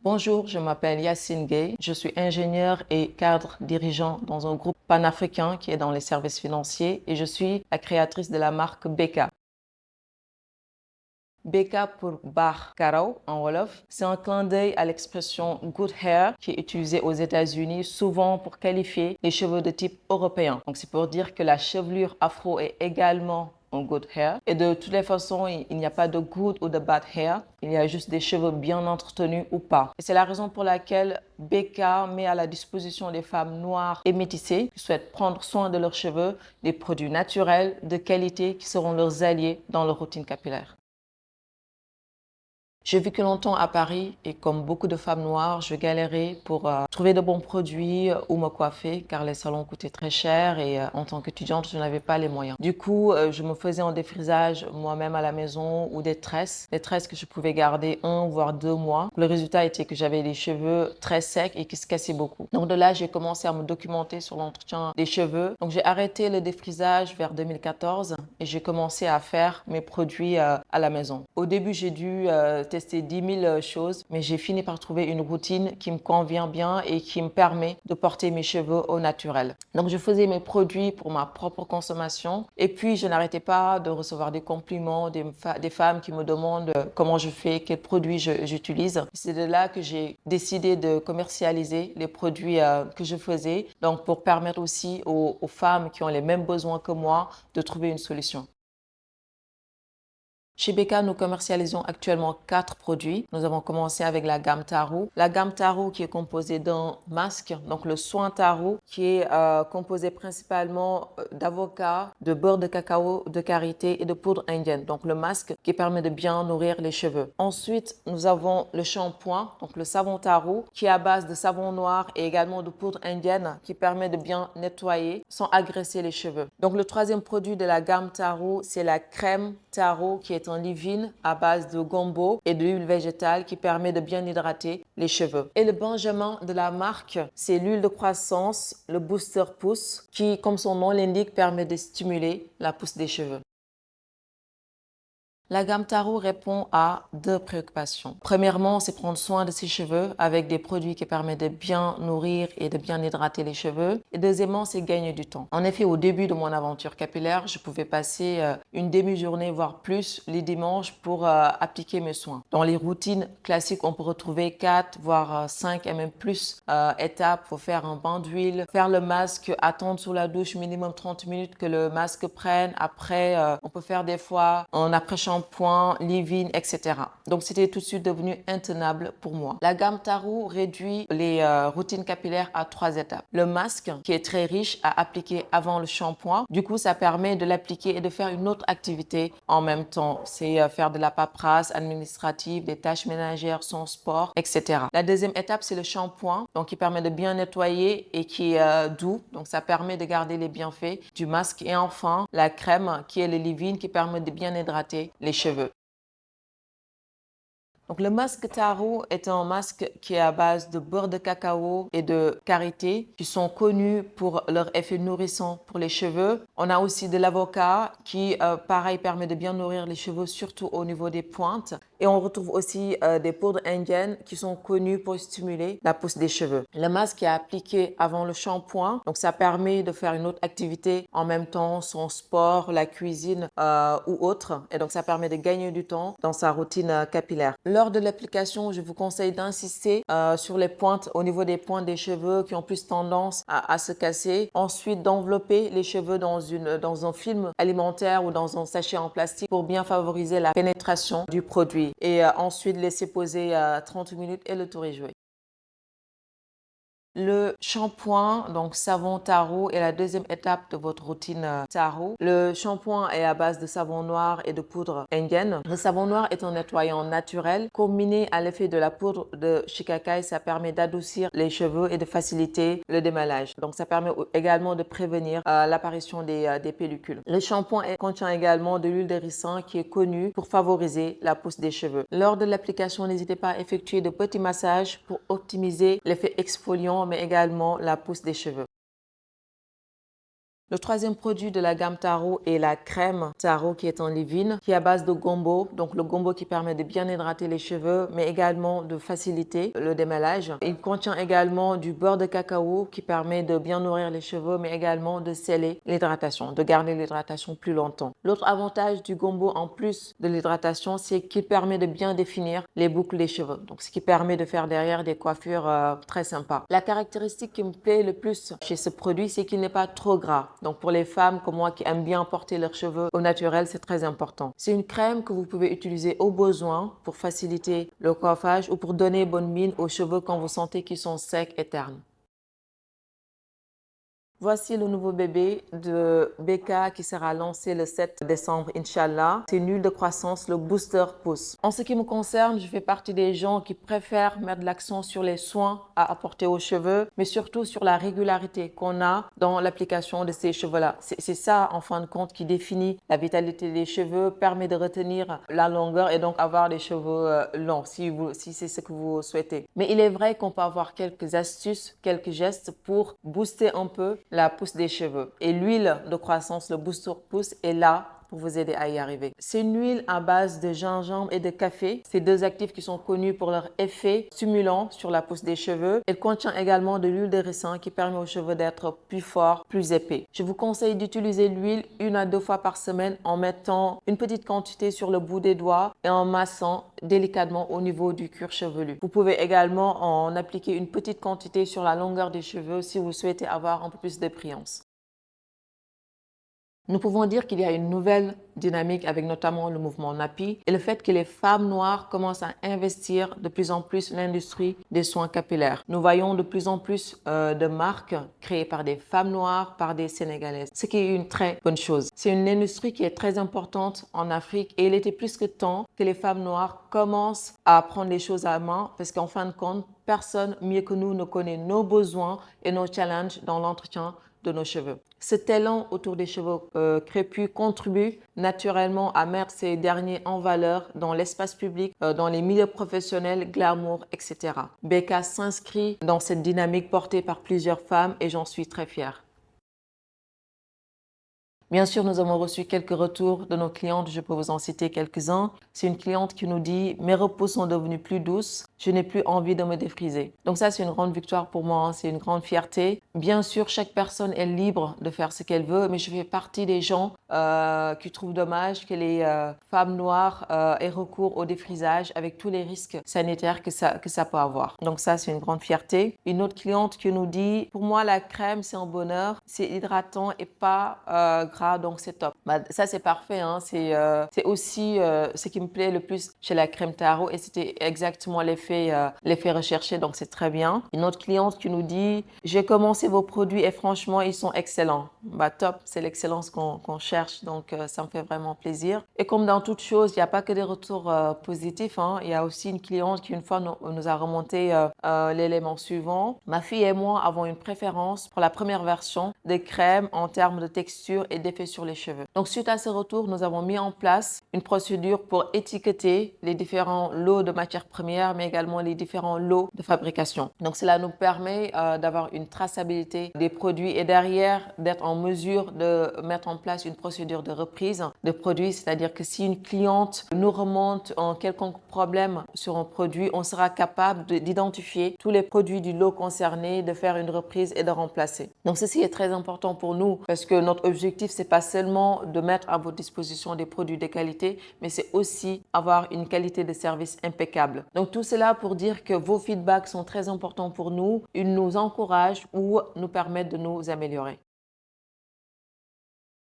Bonjour, je m'appelle Yacine Gueye. Je suis ingénieur et cadre dirigeant dans un groupe panafricain qui est dans les services financiers et je suis la créatrice de la marque Beka. Beka pour Bar Karaw en Wolof, c'est un clin d'œil à l'expression good hair qui est utilisée aux États-Unis souvent pour qualifier les cheveux de type européen. Donc c'est pour dire que la chevelure afro est également un good hair. Et de toutes les façons, il n'y a pas de good ou de bad hair. Il y a juste des cheveux bien entretenus ou pas. Et c'est la raison pour laquelle Beka met à la disposition des femmes noires et métissées qui souhaitent prendre soin de leurs cheveux des produits naturels de qualité qui seront leurs alliés dans leur routine capillaire. J'ai vécu longtemps à Paris et comme beaucoup de femmes noires, je galérais pour trouver de bons produits ou me coiffer car les salons coûtaient très cher et en tant qu'étudiante, je n'avais pas les moyens. Du coup, je me faisais un défrisage moi-même à la maison ou des tresses que je pouvais garder 1 voire 2 mois. Le résultat était que j'avais des cheveux très secs et qui se cassaient beaucoup. Donc de là, j'ai commencé à me documenter sur l'entretien des cheveux. Donc j'ai arrêté le défrisage vers 2014 et j'ai commencé à faire mes produits à la maison. Au début, j'ai dû tester 10 000 choses, mais j'ai fini par trouver une routine qui me convient bien et qui me permet de porter mes cheveux au naturel. Donc je faisais mes produits pour ma propre consommation et puis je n'arrêtais pas de recevoir des compliments des femmes qui me demandent comment je fais, quels produits j'utilise. C'est de là que j'ai décidé de commercialiser les produits que je faisais, donc pour permettre aussi aux femmes qui ont les mêmes besoins que moi de trouver une solution. Chez Beka, nous commercialisons actuellement 4 produits. Nous avons commencé avec la gamme Tarot. La gamme Tarot qui est composée d'un masque, donc le soin Tarot, qui est composé principalement d'avocat, de beurre de cacao de karité et de poudre indienne. Donc le masque qui permet de bien nourrir les cheveux. Ensuite, nous avons le shampoing, donc le savon Tarot, qui est à base de savon noir et également de poudre indienne qui permet de bien nettoyer sans agresser les cheveux. Donc le troisième produit de la gamme Tarot, c'est la crème Tarot qui est en leave-in à base de gombo et d'huile végétale qui permet de bien hydrater les cheveux. Et le benjamin de la marque, c'est l'huile de croissance, le booster pousse, qui, comme son nom l'indique, permet de stimuler la pousse des cheveux. La gamme Tarot répond à 2 préoccupations. Premièrement, c'est prendre soin de ses cheveux avec des produits qui permettent de bien nourrir et de bien hydrater les cheveux. Et deuxièmement, c'est gagner du temps. En effet, au début de mon aventure capillaire, je pouvais passer une demi-journée, voire plus, les dimanches pour appliquer mes soins. Dans les routines classiques, on peut retrouver 4, voire 5 et même plus étapes pour faire un bain d'huile, faire le masque, attendre sous la douche minimum 30 minutes que le masque prenne. Après, on peut faire des fois un après-shampoing, leave-in, etc. Donc, c'était tout de suite devenu intenable pour moi. La gamme Tarot réduit les routines capillaires à 3 étapes. Le masque, qui est très riche à appliquer avant le shampoing. Du coup, ça permet de l'appliquer et de faire une autre activité en même temps. C'est faire de la paperasse administrative, des tâches ménagères, son sport, etc. La deuxième étape, c'est le shampoing, donc qui permet de bien nettoyer et qui est doux. Donc, ça permet de garder les bienfaits du masque. Et enfin, la crème, qui est le leave-in, qui permet de bien hydrater les cheveux. Donc, le masque Tarot est un masque qui est à base de beurre de cacao et de karité qui sont connus pour leur effet nourrissant pour les cheveux. On a aussi de l'avocat qui, pareil, permet de bien nourrir les cheveux, surtout au niveau des pointes. Et on retrouve aussi des poudres indiennes qui sont connues pour stimuler la pousse des cheveux. Le masque est appliqué avant le shampoing, donc ça permet de faire une autre activité en même temps, son sport, la cuisine ou autre. Et donc ça permet de gagner du temps dans sa routine capillaire. Lors de l'application, je vous conseille d'insister sur les pointes, au niveau des pointes des cheveux qui ont plus tendance à se casser. Ensuite, d'envelopper les cheveux dans un film alimentaire ou dans un sachet en plastique pour bien favoriser la pénétration du produit. Et ensuite, laisser poser 30 minutes et le tour est joué. Le shampoing, donc savon Tarot, est la deuxième étape de votre routine Tarot. Le shampoing est à base de savon noir et de poudre indienne. Le savon noir est un nettoyant naturel. Combiné à l'effet de la poudre de shikakai, ça permet d'adoucir les cheveux et de faciliter le démêlage. Donc, ça permet également de prévenir l'apparition des pellicules. Le shampoing contient également de l'huile de ricin qui est connue pour favoriser la pousse des cheveux. Lors de l'application, n'hésitez pas à effectuer de petits massages pour optimiser l'effet exfoliant mais également la pousse des cheveux. Le troisième produit de la gamme Taro est la crème Taro qui est en leave-in, qui est à base de gombo. Donc le gombo qui permet de bien hydrater les cheveux, mais également de faciliter le démêlage. Il contient également du beurre de cacao qui permet de bien nourrir les cheveux, mais également de sceller l'hydratation, de garder l'hydratation plus longtemps. L'autre avantage du gombo, en plus de l'hydratation, c'est qu'il permet de bien définir les boucles des cheveux. Donc ce qui permet de faire derrière des coiffures très sympas. La caractéristique qui me plaît le plus chez ce produit, c'est qu'il n'est pas trop gras. Donc pour les femmes comme moi qui aiment bien porter leurs cheveux au naturel, c'est très important. C'est une crème que vous pouvez utiliser au besoin pour faciliter le coiffage ou pour donner bonne mine aux cheveux quand vous sentez qu'ils sont secs et ternes. Voici le nouveau bébé de BK qui sera lancé le 7 décembre, Inch'Allah. C'est une huile de croissance, le Booster Pousse. En ce qui me concerne, je fais partie des gens qui préfèrent mettre l'accent sur les soins à apporter aux cheveux, mais surtout sur la régularité qu'on a dans l'application de ces cheveux-là. C'est ça, en fin de compte, qui définit la vitalité des cheveux, permet de retenir la longueur et donc avoir des cheveux longs, si c'est ce que vous souhaitez. Mais il est vrai qu'on peut avoir quelques astuces, quelques gestes pour booster un peu la pousse des cheveux. Et l'huile de croissance, le Booster Pousse, est là pour vous aider à y arriver. C'est une huile à base de gingembre et de café. Ces deux actifs qui sont connus pour leur effet stimulant sur la pousse des cheveux. Elle contient également de l'huile de ricin qui permet aux cheveux d'être plus forts, plus épais. Je vous conseille d'utiliser l'huile 1 à 2 fois par semaine en mettant une petite quantité sur le bout des doigts et en massant délicatement au niveau du cuir chevelu. Vous pouvez également en appliquer une petite quantité sur la longueur des cheveux si vous souhaitez avoir un peu plus de brillance. Nous pouvons dire qu'il y a une nouvelle dynamique avec notamment le mouvement Napi et le fait que les femmes noires commencent à investir de plus en plus l'industrie des soins capillaires. Nous voyons de plus en plus de marques créées par des femmes noires, par des Sénégalaises, ce qui est une très bonne chose. C'est une industrie qui est très importante en Afrique et il était plus que temps que les femmes noires commencent à prendre les choses à main parce qu'en fin de compte, personne mieux que nous ne connaît nos besoins et nos challenges dans l'entretien de nos cheveux. Ce talent autour des cheveux crépus contribue naturellement à mettre ces derniers en valeur dans l'espace public, dans les milieux professionnels, glamour, etc. BK s'inscrit dans cette dynamique portée par plusieurs femmes et j'en suis très fière. Bien sûr, nous avons reçu quelques retours de nos clientes, je peux vous en citer quelques-uns. C'est une cliente qui nous dit « Mes repos sont devenus plus douces, je n'ai plus envie de me défriser ». Donc ça, c'est une grande victoire pour moi, hein. C'est une grande fierté. Bien sûr, chaque personne est libre de faire ce qu'elle veut, mais je fais partie des gens qui trouvent dommage que les femmes noires aient recours au défrisage avec tous les risques sanitaires que ça peut avoir. Donc ça, c'est une grande fierté. Une autre cliente qui nous dit « Pour moi, la crème, c'est un bonheur, c'est hydratant et pas gras, donc c'est top ». Bah, ça, c'est parfait, hein. C'est aussi ce qui me plaît le plus chez la crème Taro et c'était exactement l'effet recherché, donc c'est très bien. Une autre cliente qui nous dit « J'ai commencé vos produits et franchement, ils sont excellents ». Bah top, c'est l'excellence qu'on cherche, donc ça me fait vraiment plaisir. Et comme dans toute chose, il n'y a pas que des retours positifs, hein. Il y a aussi une cliente qui une fois nous a remonté l'élément suivant. Ma fille et moi avons une préférence pour la première version de crème en termes de texture et d'effet sur les cheveux. Donc suite à ce retour, nous avons mis en place une procédure pour étiqueter les différents lots de matières premières, mais également les différents lots de fabrication. Donc cela nous permet d'avoir une traçabilité des produits et derrière d'être en mesure de mettre en place une procédure de reprise de produits, c'est-à-dire que si une cliente nous remonte un quelconque problème sur un produit, on sera capable d'identifier tous les produits du lot concerné, de faire une reprise et de remplacer. Donc ceci est très important pour nous parce que notre objectif, c'est pas seulement de mettre à votre disposition des produits de qualité, mais c'est aussi avoir une qualité de service impeccable. Donc tout cela pour dire que vos feedbacks sont très importants pour nous, ils nous encouragent ou nous permettent de nous améliorer.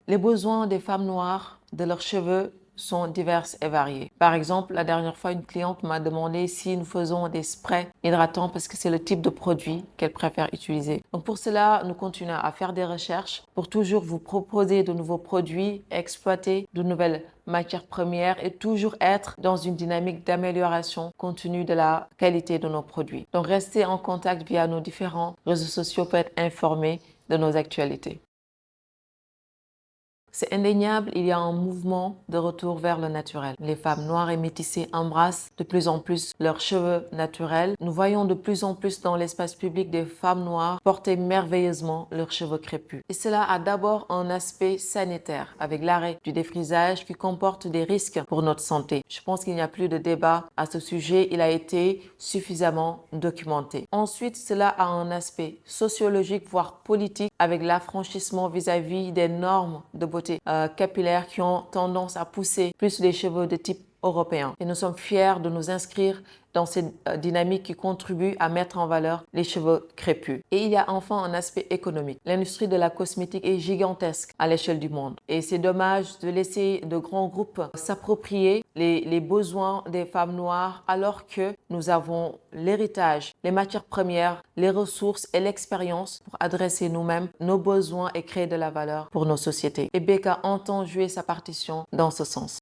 Les besoins des femmes noires, de leurs cheveux, sont divers et variés. Par exemple, la dernière fois, une cliente m'a demandé si nous faisons des sprays hydratants parce que c'est le type de produit qu'elle préfère utiliser. Donc pour cela, nous continuons à faire des recherches pour toujours vous proposer de nouveaux produits, exploiter de nouvelles matières premières et toujours être dans une dynamique d'amélioration continue de la qualité de nos produits. Donc restez en contact via nos différents réseaux sociaux pour être informés de nos actualités. C'est indéniable, il y a un mouvement de retour vers le naturel. Les femmes noires et métissées embrassent de plus en plus leurs cheveux naturels. Nous voyons de plus en plus dans l'espace public des femmes noires porter merveilleusement leurs cheveux crépus. Et cela a d'abord un aspect sanitaire, avec l'arrêt du défrisage qui comporte des risques pour notre santé. Je pense qu'il n'y a plus de débat à ce sujet, il a été suffisamment documenté. Ensuite, cela a un aspect sociologique, voire politique, avec l'affranchissement vis-à-vis des normes de beauté capillaires qui ont tendance à pousser plus les cheveux de type européen. Et nous sommes fiers de nous inscrire dans cette dynamique qui contribue à mettre en valeur les cheveux crépus. Et il y a enfin un aspect économique. L'industrie de la cosmétique est gigantesque à l'échelle du monde. Et c'est dommage de laisser de grands groupes s'approprier les besoins des femmes noires alors que nous avons l'héritage, les matières premières, les ressources et l'expérience pour adresser nous-mêmes nos besoins et créer de la valeur pour nos sociétés. Et Becca entend jouer sa partition dans ce sens.